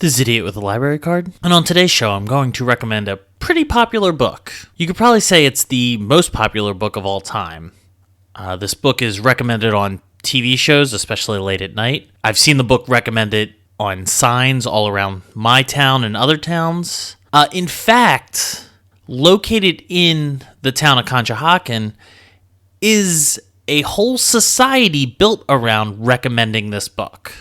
This is Idiot with a Library Card, and on today's show I'm going to recommend a pretty popular book. You could probably say it's the most popular book of all time. This book is recommended on TV shows, especially late at night. I've seen the book recommended on signs all around my town and other towns. In fact, located in the town of Conshohocken is a whole society built around recommending this book.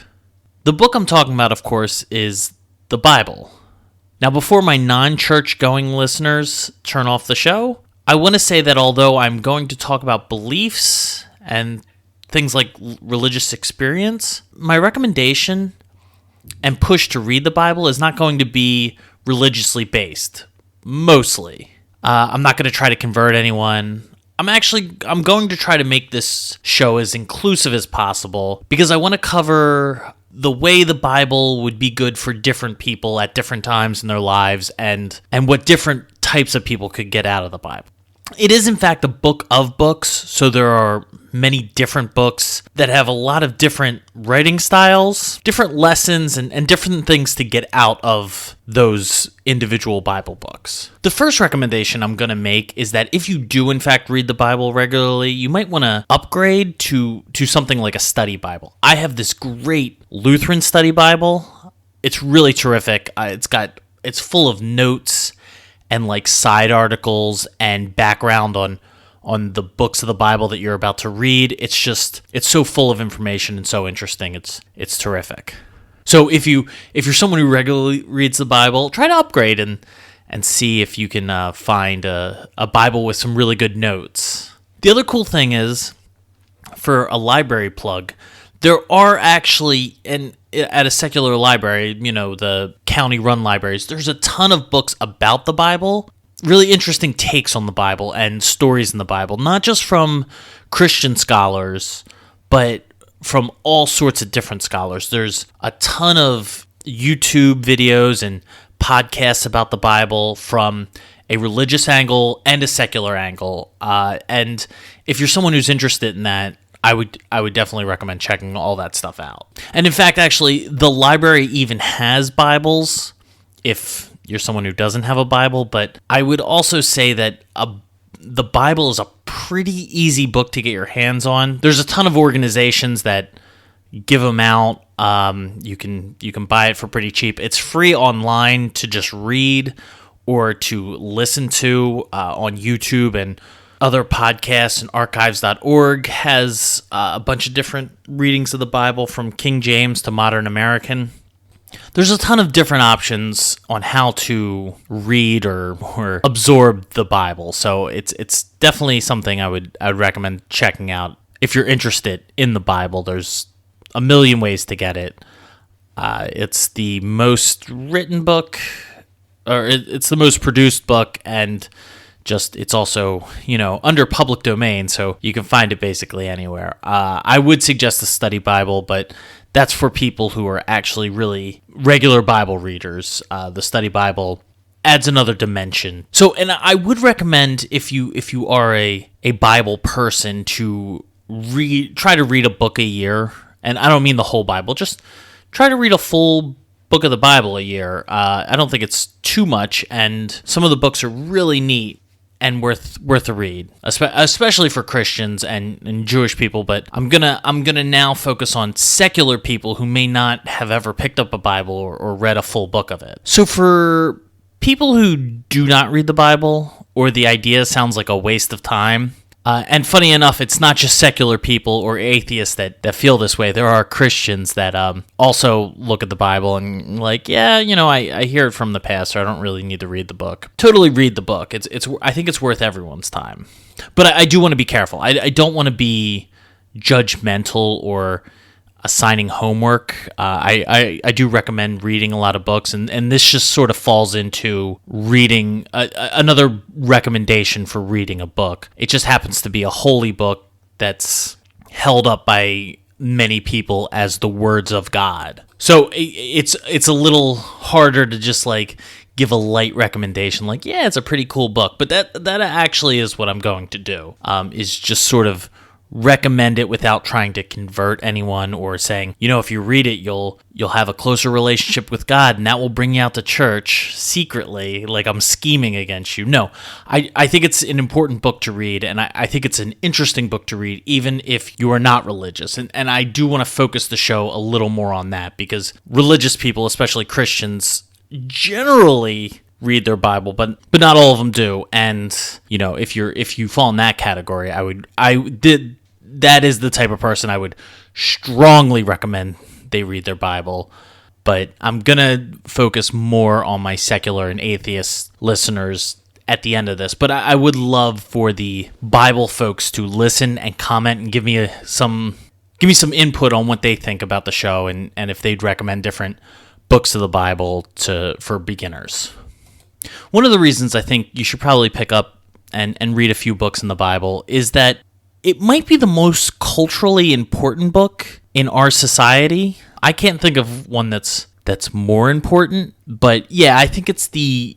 The book I'm talking about, of course, is the Bible. Now, before my non-church-going listeners turn off the show, I want to say that although I'm going to talk about beliefs and things like religious experience, my recommendation and push to read the Bible is not going to be religiously based, mostly. I'm not going to try to convert anyone. I'm going to try to make this show as inclusive as possible because I want to cover the way the Bible would be good for different people at different times in their lives and what different types of people could get out of the Bible. It is, in fact, a book of books, so there are many different books that have a lot of different writing styles, different lessons, and different things to get out of those individual Bible books. The first recommendation I'm going to make is that if you do, in fact, read the Bible regularly, you might want to upgrade to something like a study Bible. I have this great Lutheran study Bible. It's really terrific. It's full of notes and like side articles and background on the books of the Bible that you're about to read. It's so full of information and so interesting. It's terrific. So if you're someone who regularly reads the Bible, try to upgrade and see if you can find a Bible with some really good notes. The other cool thing is, for a library plug, there are actually, at a secular library, the county-run libraries, there's a ton of books about the Bible, really interesting takes on the Bible and stories in the Bible, not just from Christian scholars, but from all sorts of different scholars. There's a ton of YouTube videos and podcasts about the Bible from a religious angle and a secular angle. And if you're someone who's interested in that, I would definitely recommend checking all that stuff out. And in fact, actually, the library even has Bibles if you're someone who doesn't have a Bible. But I would also say that the Bible is a pretty easy book to get your hands on. There's a ton of organizations that give them out. You can buy it for pretty cheap. It's free online to just read or to listen to on YouTube, and other podcasts, and archives.org has a bunch of different readings of the Bible from King James to Modern American. There's a ton of different options on how to read or absorb the Bible, so it's definitely something I would recommend checking out if you're interested in the Bible. There's a million ways to get it. It's the most written book, or it's the most produced book, and it's also, under public domain, so you can find it basically anywhere. I would suggest a study Bible, but that's for people who are actually really regular Bible readers. The study Bible adds another dimension. So, and I would recommend, if you are a Bible person, to try to read a book a year. And I don't mean the whole Bible, just try to read a full book of the Bible a year. I don't think it's too much, and some of the books are really neat and worth a read, especially for Christians and Jewish people. But I'm gonna now focus on secular people who may not have ever picked up a Bible or read a full book of it. So for people who do not read the Bible, or the idea sounds like a waste of time, and funny enough, it's not just secular people or atheists that feel this way. There are Christians that also look at the Bible and like, yeah, I hear it from the pastor. I don't really need to read the book. Totally read the book. I think it's worth everyone's time. But I do want to be careful. I don't want to be judgmental or assigning homework. I do recommend reading a lot of books, and this just sort of falls into reading another recommendation for reading a book. It just happens to be a holy book that's held up by many people as the words of God. So it's a little harder to just like give a light recommendation, like, yeah, it's a pretty cool book, but that actually is what I'm going to do, is just sort of recommend it without trying to convert anyone or saying, if you read it, you'll have a closer relationship with God and that will bring you out to church secretly, like I'm scheming against you. No, I think it's an important book to read, and I think it's an interesting book to read, even if you are not religious. And I do want to focus the show a little more on that, because religious people, especially Christians, generally read their Bible, but not all of them do. And if you fall in that category, that is the type of person I would strongly recommend they read their Bible. But I'm gonna focus more on my secular and atheist listeners at the end of this. But I would love for the Bible folks to listen and comment and give me some input on what they think about the show, and if they'd recommend different books of the Bible for beginners. One of the reasons I think you should probably pick up and read a few books in the Bible is that it might be the most culturally important book in our society. I can't think of one that's more important, but yeah, I think it's the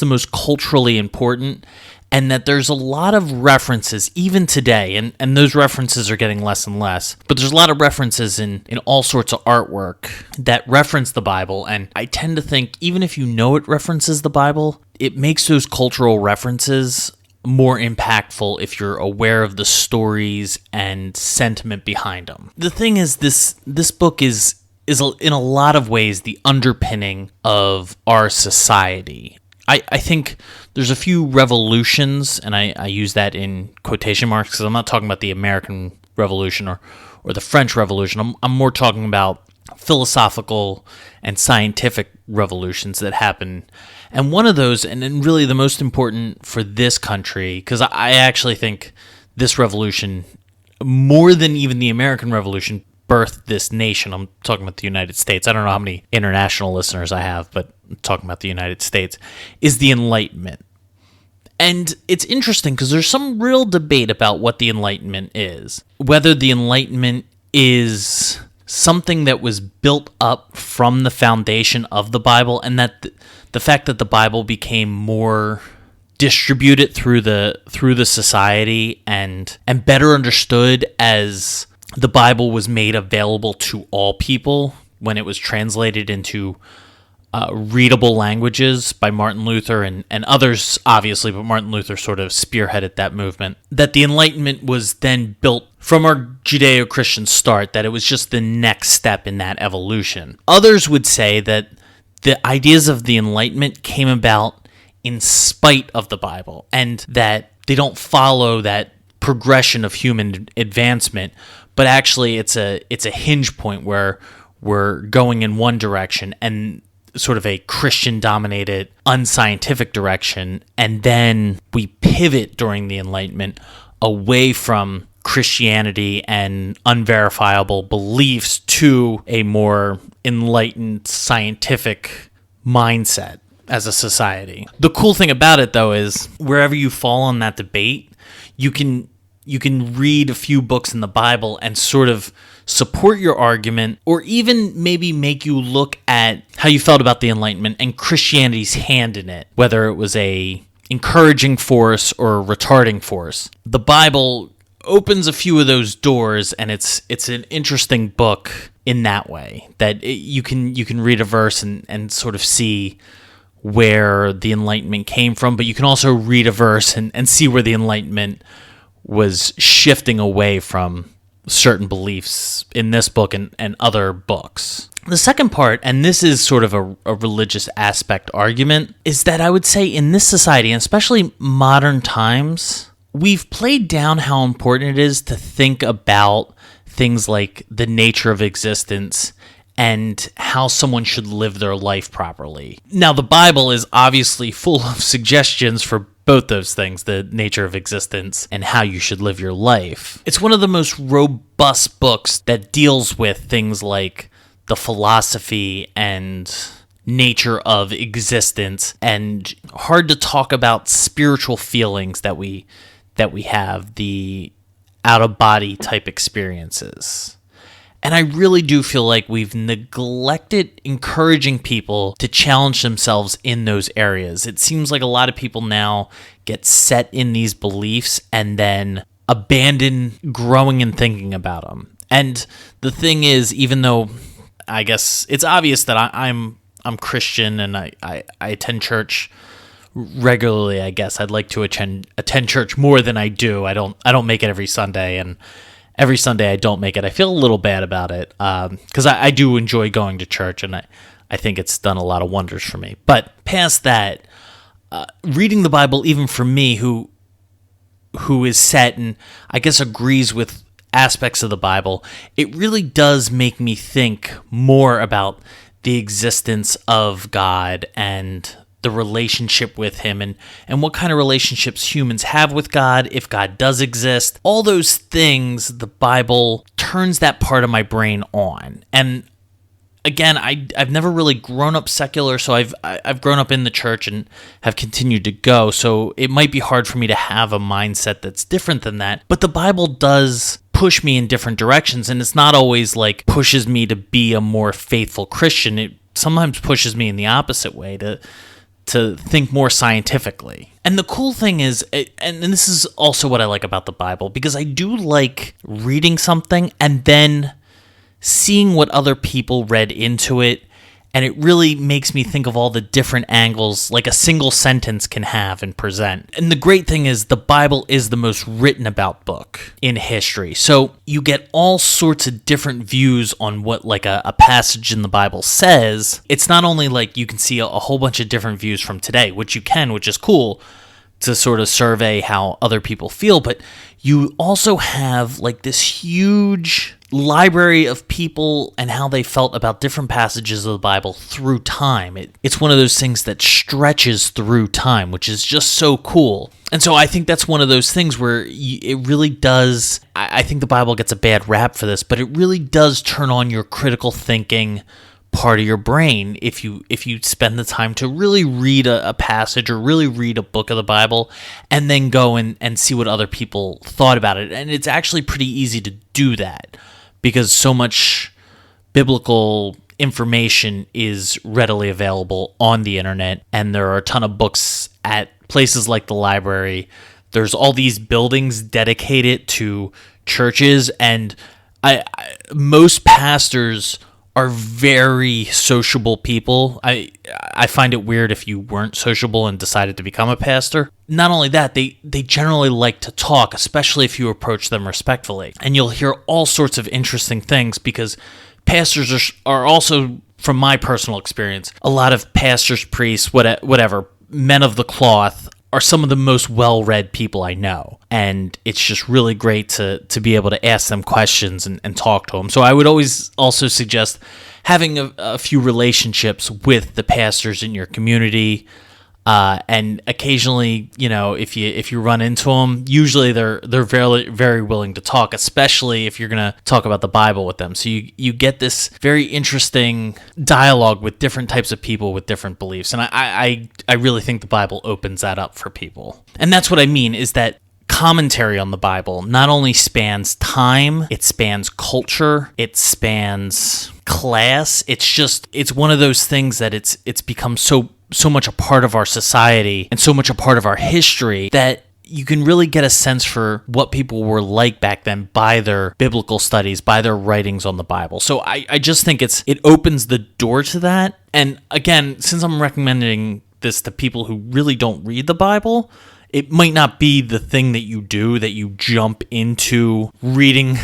most culturally important, and that there's a lot of references even today, and those references are getting less and less, but there's a lot of references in all sorts of artwork that reference the Bible, and I tend to think even if you know it references the Bible, it makes those cultural references more impactful if you're aware of the stories and sentiment behind them. The thing is, this book is in a lot of ways the underpinning of our society. I think there's a few revolutions, and I use that in quotation marks because I'm not talking about the American Revolution or the French Revolution. I'm more talking about philosophical and scientific revolutions that happen. And one of those, and really the most important for this country, because I actually think this revolution, more than even the American Revolution, birthed this nation. I'm talking about the United States. I don't know how many international listeners I have, but I'm talking about the United States, is the Enlightenment. And it's interesting because there's some real debate about what the Enlightenment is. Whether the Enlightenment is something that was built up from the foundation of the Bible, and that the fact that the Bible became more distributed through the society and better understood as the Bible was made available to all people when it was translated into readable languages by Martin Luther and others, obviously, but Martin Luther sort of spearheaded that movement. That the Enlightenment was then built from our Judeo-Christian start, that it was just the next step in that evolution. Others would say that the ideas of the Enlightenment came about in spite of the Bible, and that they don't follow that progression of human advancement, but actually it's a hinge point where we're going in one direction and sort of a Christian-dominated, unscientific direction, and then we pivot during the Enlightenment away from Christianity and unverifiable beliefs to a more enlightened, scientific mindset as a society. The cool thing about it, though, is wherever you fall on that debate, you can read a few books in the Bible and sort of support your argument, or even maybe make you look at how you felt about the Enlightenment and Christianity's hand in it, whether it was a encouraging force or a retarding force. The Bible opens a few of those doors, and it's an interesting book in that way, that you can read a verse and sort of see where the Enlightenment came from, but you can also read a verse and see where the Enlightenment was shifting away from certain beliefs in this book and other books. The second part, and this is sort of a religious aspect argument, is that I would say in this society, and especially modern times, we've played down how important it is to think about things like the nature of existence and how someone should live their life properly. Now, the Bible is obviously full of suggestions for both those things, the nature of existence and how you should live your life. It's one of the most robust books that deals with things like the philosophy and nature of existence, and hard to talk about spiritual feelings that we have, the out-of-body type experiences. And I really do feel like we've neglected encouraging people to challenge themselves in those areas. It seems like a lot of people now get set in these beliefs and then abandon growing and thinking about them. And the thing is, even though I guess it's obvious that I'm Christian and I attend church regularly, I guess I'd like to attend church more than I do. I don't make it every Sunday, and every Sunday I don't make it. I feel a little bad about it because I do enjoy going to church, and I think it's done a lot of wonders for me. But past that, reading the Bible, even for me, who is set and I guess agrees with aspects of the Bible, it really does make me think more about the existence of God and the relationship with him, and what kind of relationships humans have with God, if God does exist. All those things, the Bible turns that part of my brain on. And again, I've never really grown up secular, so I've grown up in the church and have continued to go, so it might be hard for me to have a mindset that's different than that. But the Bible does push me in different directions, and it's not always like pushes me to be a more faithful Christian. It sometimes pushes me in the opposite way, to think more scientifically. And the cool thing is, and this is also what I like about the Bible, because I do like reading something and then seeing what other people read into it, and it really makes me think of all the different angles like a single sentence can have and present. And the great thing is the Bible is the most written about book in history. So you get all sorts of different views on what like a passage in the Bible says. It's not only like you can see a whole bunch of different views from today, which you can, which is cool to sort of survey how other people feel, but you also have like this huge library of people and how they felt about different passages of the Bible through time. It's one of those things that stretches through time, which is just so cool. And so I think that's one of those things where it really does, I think the Bible gets a bad rap for this, but it really does turn on your critical thinking part of your brain if you spend the time to really read a passage or really read a book of the Bible and then go and see what other people thought about it. And it's actually pretty easy to do that because so much biblical information is readily available on the internet, and there are a ton of books at places like the library. There's all these buildings dedicated to churches, and most pastors are very sociable people. I find it weird if you weren't sociable and decided to become a pastor. Not only that, they generally like to talk, especially if you approach them respectfully. And you'll hear all sorts of interesting things because pastors are also, from my personal experience, a lot of pastors, priests, whatever, men of the cloth are some of the most well-read people I know. And it's just really great to be able to ask them questions and talk to them. So I would always also suggest having a few relationships with the pastors in your community. And occasionally, if you run into them, usually they're very, very willing to talk, especially if you're going to talk about the Bible with them. So you get this very interesting dialogue with different types of people with different beliefs. And I really think the Bible opens that up for people. And that's what I mean, is that commentary on the Bible not only spans time, it spans culture, it spans class. It's one of those things that it's become so much a part of our society and so much a part of our history that you can really get a sense for what people were like back then by their biblical studies, by their writings on the Bible. So I just think it opens the door to that. And again, since I'm recommending this to people who really don't read the Bible, it might not be the thing that you do, that you jump into reading,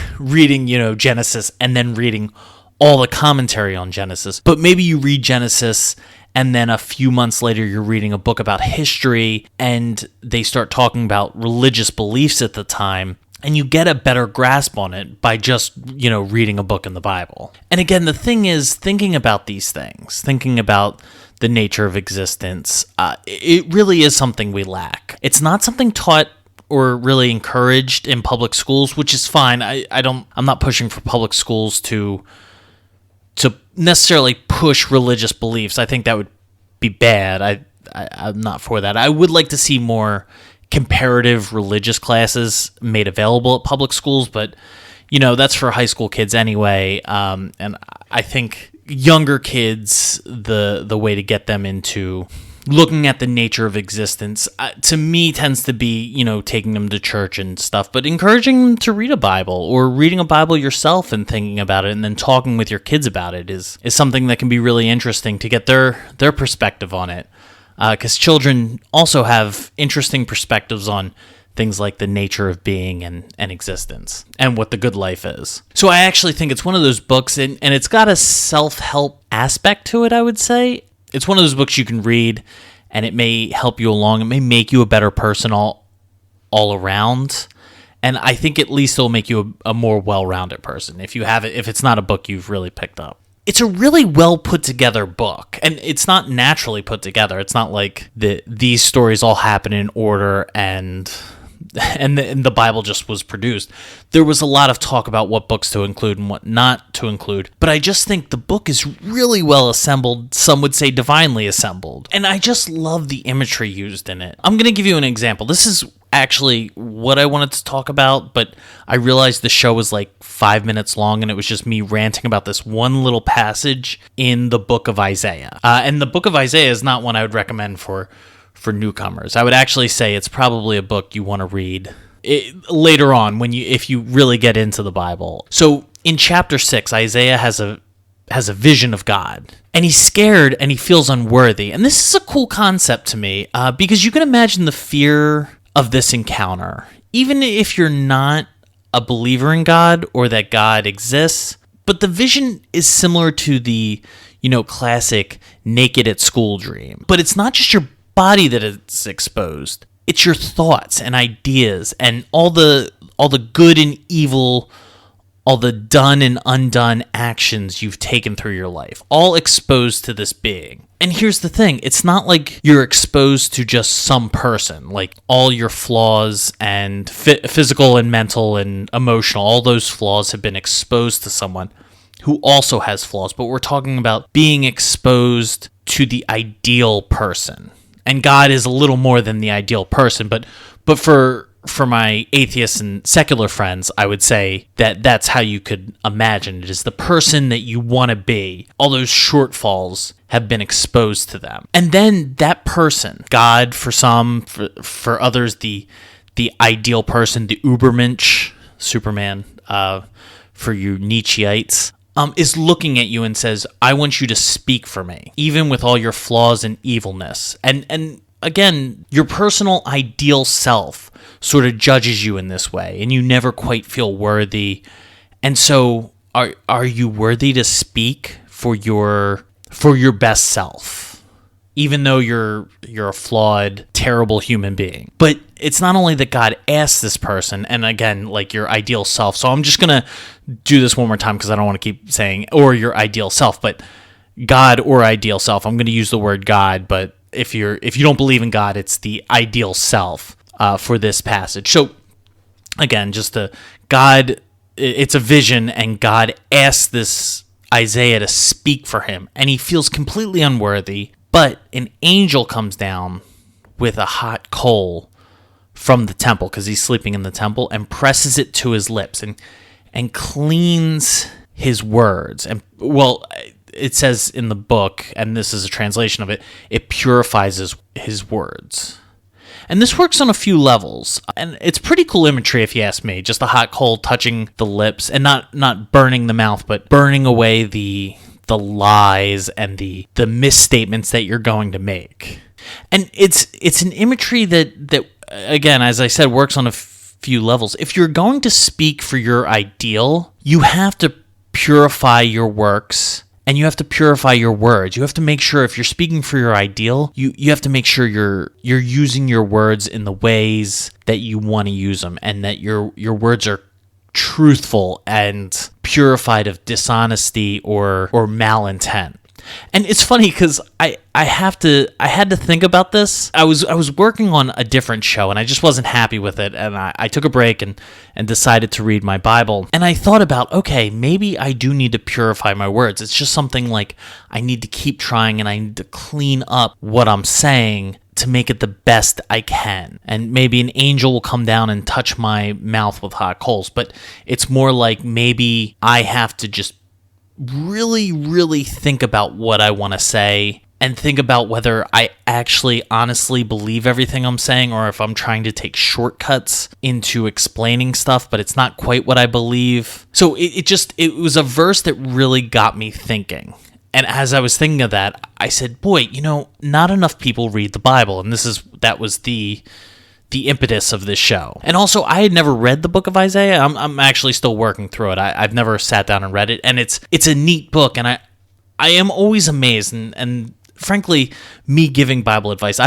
Genesis and then reading all the commentary on Genesis. But maybe you read Genesis and then a few months later you're reading a book about history and they start talking about religious beliefs at the time, and you get a better grasp on it by just, reading a book in the Bible. And again, the thing is, thinking about these things, thinking about the nature of existence, it really is something we lack. It's not something taught or really encouraged in public schools, which is fine. I'm not pushing for public schools to necessarily push religious beliefs. I think that would be bad. I'm not for that. I would like to see more comparative religious classes made available at public schools, but that's for high school kids anyway. And I think younger kids, the way to get them into looking at the nature of existence, to me tends to be, taking them to church and stuff, but encouraging them to read a Bible or reading a Bible yourself and thinking about it and then talking with your kids about it is something that can be really interesting to get their perspective on it. Because children also have interesting perspectives on things like the nature of being and existence and what the good life is. So I actually think it's one of those books, and it's got a self-help aspect to it, I would say. It's one of those books you can read, and it may help you along. It may make you a better person all around. And I think at least it'll make you a more well-rounded person if it's not a book you've really picked up. It's a really well put together book, and it's not naturally put together. It's not like these stories all happen in order and the Bible just was produced. There was a lot of talk about what books to include and what not to include, but I just think the book is really well assembled. Some would say divinely assembled, and I just love the imagery used in it. I'm going to give you an example. This is actually what I wanted to talk about, but I realized the show was like 5 minutes long, and it was just me ranting about this one little passage in the book of Isaiah. And the book of Isaiah is not one I would recommend for newcomers. I would actually say it's probably a book you want to read later on if you really get into the Bible. So in chapter 6, Isaiah has a vision of God, and he's scared and he feels unworthy. And this is a cool concept to me because you can imagine the fear of this encounter, even if you're not a believer in God or that God exists. But the vision is similar to the classic naked at school dream. But it's not just your body that is exposed. It's your thoughts and ideas and all the good and evil, all the done and undone actions you've taken through your life, all exposed to this being. And here's the thing, it's not like you're exposed to just some person, like all your flaws and physical and mental and emotional, all those flaws have been exposed to someone who also has flaws, but we're talking about being exposed to the ideal person. And God is a little more than the ideal person, but for my atheist and secular friends, I would say that that's how you could imagine it, is the person that you want to be. All those shortfalls have been exposed to them. And then that person, God for some, for others, the ideal person, the Übermensch, Superman, for you Nietzscheites, is looking at you and says, I want you to speak for me, even with all your flaws and evilness. And again, your personal ideal self sort of judges you in this way, and you never quite feel worthy. And so are you worthy to speak for your best self? Even though you're a flawed, terrible human being. But it's not only that God asks this person, and again, like your ideal self. So I'm just going to do this one more time because I don't want to keep saying, or your ideal self, but God or ideal self. I'm going to use the word God, but if you don't believe in God, it's the ideal self for this passage. So again, God, it's a vision, and God asks this Isaiah to speak for him, and he feels completely unworthy. But an angel comes down with a hot coal from the temple, because he's sleeping in the temple, and presses it to his lips and cleans his words. And well, it says in the book, and this is a translation of it, it purifies his words. And this works on a few levels, and it's pretty cool imagery if you ask me. Just the hot coal touching the lips, and not burning the mouth, but burning away the lies and the misstatements that you're going to make. And it's an imagery that again, as I said, works on a few levels. If you're going to speak for your ideal, you have to purify your works, and you have to purify your words. You have to make sure, if you're speaking for your ideal, you have to make sure you're using your words in the ways that you want to use them, and that your words are truthful and purified of dishonesty or malintent. And it's funny because I had to think about this. I was working on a different show, and I just wasn't happy with it, and I took a break and decided to read my Bible. And I thought about, okay, maybe I do need to purify my words. It's just something like I need to keep trying, and I need to clean up what I'm saying to make it the best I can. And maybe an angel will come down and touch my mouth with hot coals, but it's more like maybe I have to just really, really think about what I want to say and think about whether I actually honestly believe everything I'm saying or if I'm trying to take shortcuts into explaining stuff, but it's not quite what I believe. So it was a verse that really got me thinking. And as I was thinking of that, I said, boy, not enough people read the Bible. And that was the impetus of this show. And also, I had never read the book of Isaiah. I'm actually still working through it. I've never sat down and read it. And it's a neat book. And I am always amazed. And frankly, me giving Bible advice,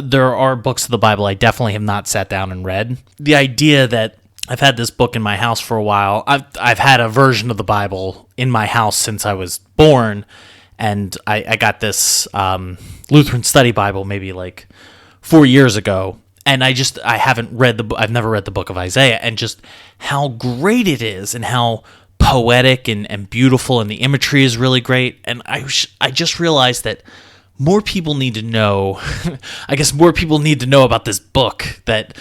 there are books of the Bible I definitely have not sat down and read. The idea that I've had this book in my house for a while. I've had a version of the Bible in my house since I was born. And I got this Lutheran Study Bible maybe like 4 years ago, and I've never read the book of Isaiah, and just how great it is, and how poetic and beautiful, and the imagery is really great. And I just realized that more people need to know. I guess more people need to know about this book that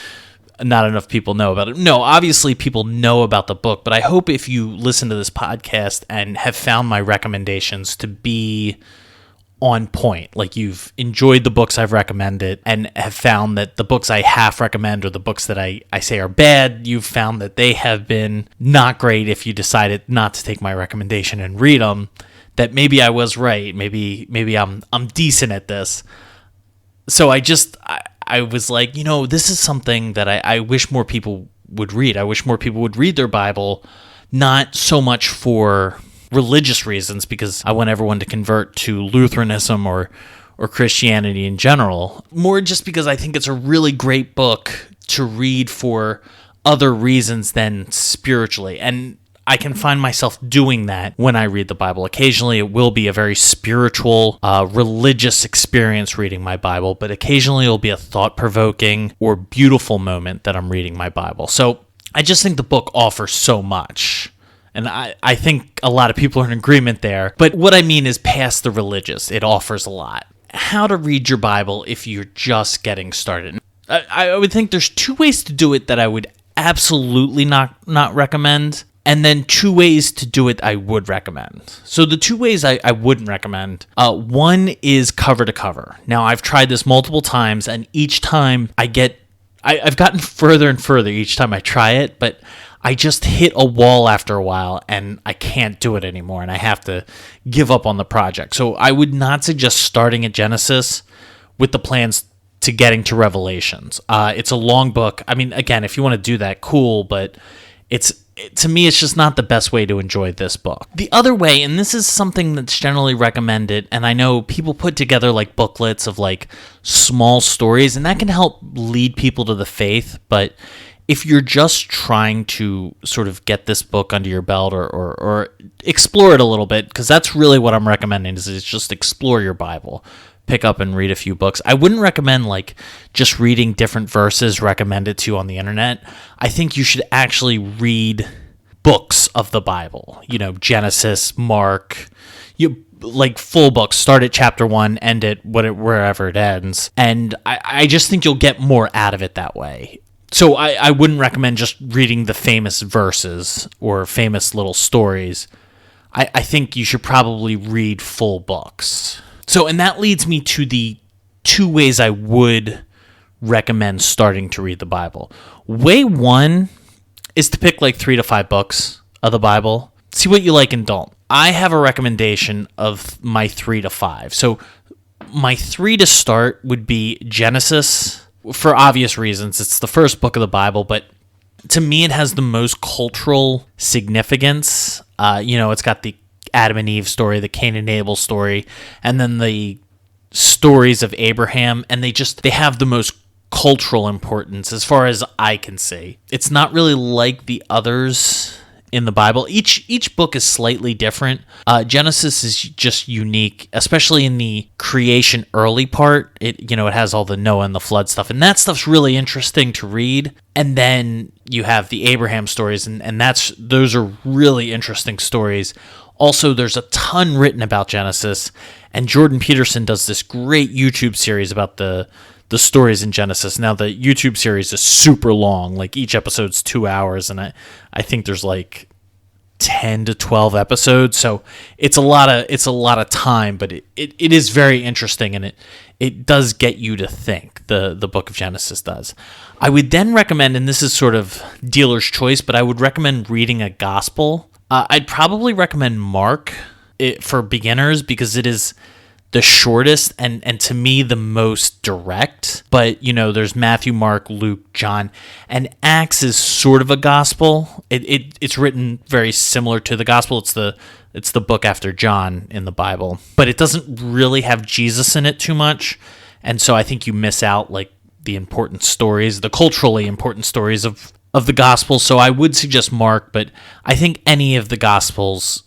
not enough people know about it. No, obviously people know about the book, but I hope if you listen to this podcast and have found my recommendations to be on point, like you've enjoyed the books I've recommended and have found that the books I half recommend or the books that I say are bad, you've found that they have been not great if you decided not to take my recommendation and read them, that maybe I was right. Maybe I'm decent at this. So I was like, this is something that I wish more people would read. I wish more people would read their Bible, not so much for religious reasons, because I want everyone to convert to Lutheranism or Christianity in general, more just because I think it's a really great book to read for other reasons than spiritually. And I can find myself doing that when I read the Bible. Occasionally, it will be a very spiritual, religious experience reading my Bible, but occasionally it'll be a thought-provoking or beautiful moment that I'm reading my Bible. So I just think the book offers so much. And I think a lot of people are in agreement there. But what I mean is past the religious, it offers a lot. How to read your Bible if you're just getting started. I would think there's 2 ways to do it that I would absolutely not recommend. And then 2 ways to do it I would recommend. So the 2 ways I wouldn't recommend, one is cover to cover. Now, I've tried this multiple times, and each time I've gotten further and further each time I try it, but I just hit a wall after a while, and I can't do it anymore, and I have to give up on the project. So I would not suggest starting at Genesis with the plans to getting to Revelations. It's a long book. I mean, again, if you want to do that, cool, but to me, it's just not the best way to enjoy this book. The other way, and this is something that's generally recommended, and I know people put together like booklets of like small stories, and that can help lead people to the faith, but if you're just trying to sort of get this book under your belt or explore it a little bit, because that's really what I'm recommending, is just explore your Bible. Pick up and read a few books. I wouldn't recommend like just reading different verses recommended to you on the internet. I think you should actually read books of the Bible. Genesis, Mark, like full books. Start at chapter 1, end at wherever it ends. And I just think you'll get more out of it that way. So I wouldn't recommend just reading the famous verses or famous little stories. I think you should probably read full books. So, and that leads me to the 2 ways I would recommend starting to read the Bible. Way 1 is to pick like 3 to 5 books of the Bible. See what you like and don't. I have a recommendation of my 3 to 5. So my 3 to start would be Genesis, for obvious reasons. It's the first book of the Bible, but to me it has the most cultural significance. It's got the Adam and Eve story, the Cain and Abel story, and then the stories of Abraham, and they have the most cultural importance as far as I can see. It's not really like the others in the Bible. Each book is slightly different. Genesis is just unique, especially in the creation early part. It has all the Noah and the flood stuff, and that stuff's really interesting to read. And then you have the Abraham stories, and those are really interesting stories. Also, there's a ton written about Genesis, and Jordan Peterson does this great YouTube series about the stories in Genesis. Now, the YouTube series is super long, like each episode's 2 hours, and I think there's like 10 to 12 episodes, so it's a lot of time, but it is very interesting, and it does get you to think. The book of Genesis does. I would then recommend, and this is sort of dealer's choice, but I would recommend reading a gospel. I'd probably recommend Mark for beginners because it is the shortest and to me the most direct. But there's Matthew, Mark, Luke, John, and Acts is sort of a gospel. It's written very similar to the gospel. It's the book after John in the Bible, but it doesn't really have Jesus in it too much, and so I think you miss out like the important stories, the culturally important stories of the gospel. So I would suggest Mark, but I think any of the gospels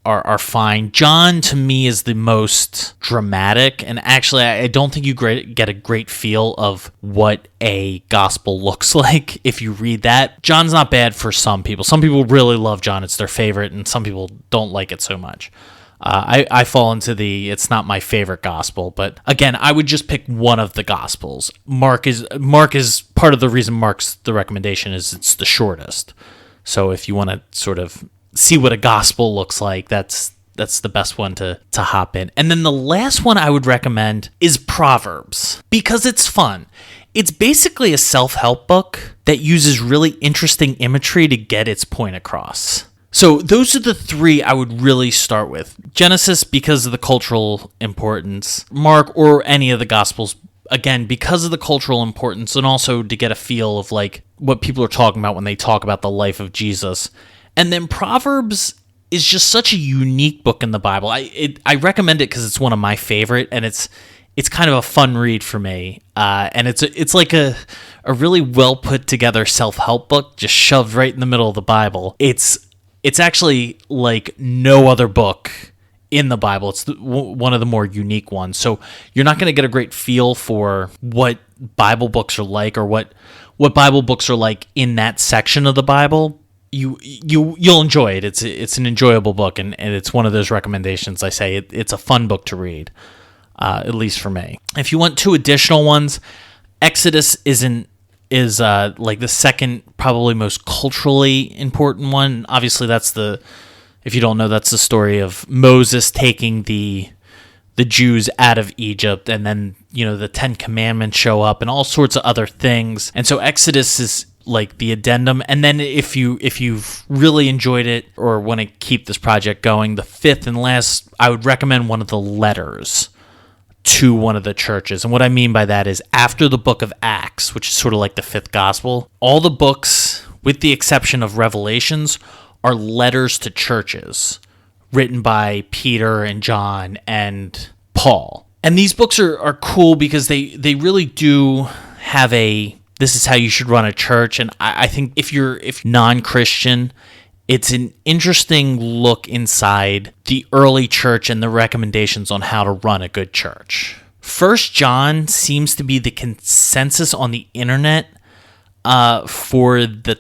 are fine. John, to me, is the most dramatic, and actually, I don't think you get a great feel of what a gospel looks like if you read that. John's not bad for some people. Some people really love John; it's their favorite, and some people don't like it so much. I fall into it's not my favorite gospel, but again, I would just pick one of the gospels. Mark is part of the reason Mark's the recommendation is it's the shortest. So if you want to sort of see what a gospel looks like, that's the best one to hop in. And then the last one I would recommend is Proverbs, because it's fun. It's basically a self-help book that uses really interesting imagery to get its point across. So those are the three I would really start with. Genesis, because of the cultural importance. Mark, or any of the Gospels, again, because of the cultural importance, and also to get a feel of like what people are talking about when they talk about the life of Jesus. And then Proverbs is just such a unique book in the Bible. I recommend it because it's one of my favorite, and it's kind of a fun read for me. And it's like a really well put together self-help book, just shoved right in the middle of the Bible. It's actually like no other book in the Bible. It's one of the more unique ones. So you're not going to get a great feel for what Bible books are like, or what Bible books are like in that section of the Bible. You'll enjoy it. It's an enjoyable book, and it's one of those recommendations. I say it's a fun book to read, at least for me. If you want two additional ones, Exodus is like the second probably most culturally important one. Obviously, if you don't know, that's the story of Moses taking the Jews out of Egypt, and then the 10 Commandments show up and all sorts of other things. And so Exodus is like the addendum. And then if you've really enjoyed it or want to keep this project going, the fifth and last, I would recommend one of the letters to one of the churches. And what I mean by that is after the book of Acts, which is sort of like the fifth gospel, all the books, with the exception of Revelations, are letters to churches written by Peter and John and Paul. And these books are cool because they really do have this is how you should run a church. And I think if non-Christian, it's an interesting look inside the early church and the recommendations on how to run a good church. 1 John seems to be the consensus on the internet for that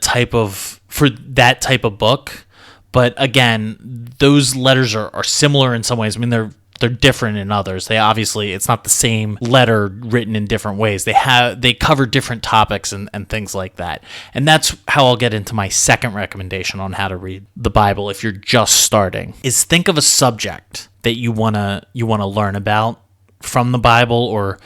type of book. But again, those letters are similar in some ways. I mean, they're different in others. It's not the same letter written in different ways. They cover different topics and things like that. And that's how I'll get into my second recommendation on how to read the Bible if you're just starting, is think of a subject that you wanna learn about from the Bible, or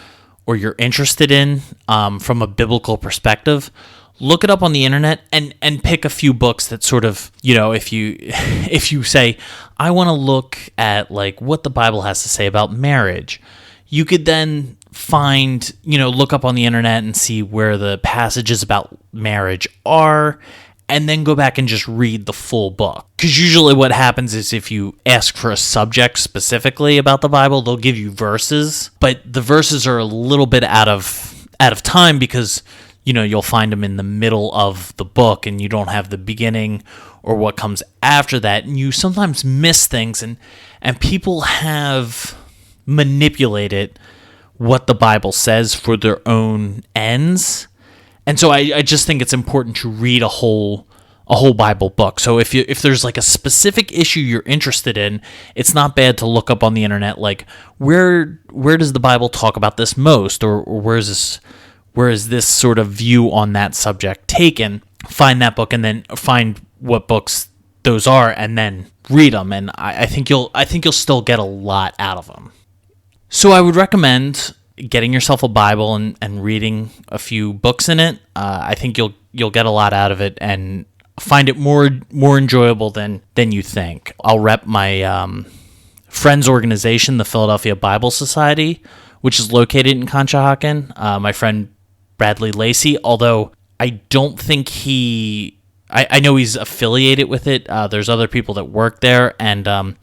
you're interested in from a biblical perspective. Look it up on the internet and pick a few books that sort of, if you say, I want to look at like what the Bible has to say about marriage, you could then find, look up on the internet and see where the passages about marriage are, and then go back and just read the full book. Because usually what happens is if you ask for a subject specifically about the Bible, they'll give you verses, but the verses are a little bit out of time because you'll find them in the middle of the book, and you don't have the beginning or what comes after that, and you sometimes miss things, and people have manipulated what the Bible says for their own ends. And so I just think it's important to read a whole Bible book. So if there's like a specific issue you're interested in, it's not bad to look up on the internet, like where does the Bible talk about this most, or where is this sort of view on that subject taken? Find that book, and then find what books those are and then read them, and I think you'll still get a lot out of them. So I would recommend getting yourself a Bible and reading a few books in it. I think you'll get a lot out of it and find it more enjoyable than you think. I'll rep my friend's organization, the Philadelphia Bible Society, which is located in Conshohocken. My friend Bradley Lacey, although I don't think I know he's affiliated with it. There's other people that work there, and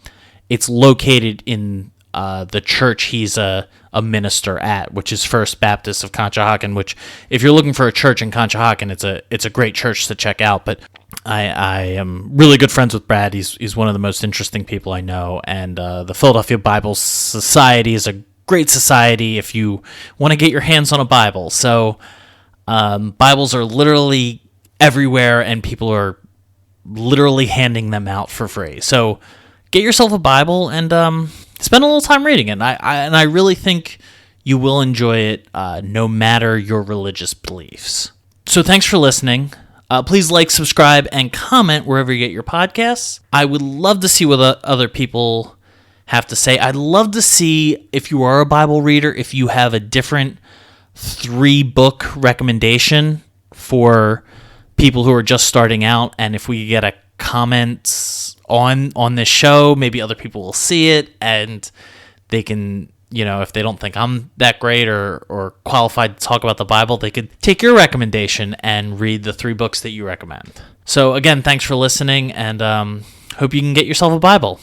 it's located in the church he's a minister at, which is First Baptist of Conshohocken, which, if you're looking for a church in Conshohocken, it's a great church to check out. But I am really good friends with Brad. He's one of the most interesting people I know, and the Philadelphia Bible Society is a great society if you want to get your hands on a Bible. So Bibles are literally everywhere, and people are literally handing them out for free. So get yourself a Bible and spend a little time reading it. And I really think you will enjoy it, no matter your religious beliefs. So thanks for listening. Please like, subscribe, and comment wherever you get your podcasts. I would love to see what other people have to say. I'd love to see, if you are a Bible reader, if you have a different 3-book recommendation for people who are just starting out, and if we get a comment on this show, maybe other people will see it and they can, if they don't think I'm that great or qualified to talk about the Bible, they could take your recommendation and read the 3 books that you recommend. So again, thanks for listening, and hope you can get yourself a Bible.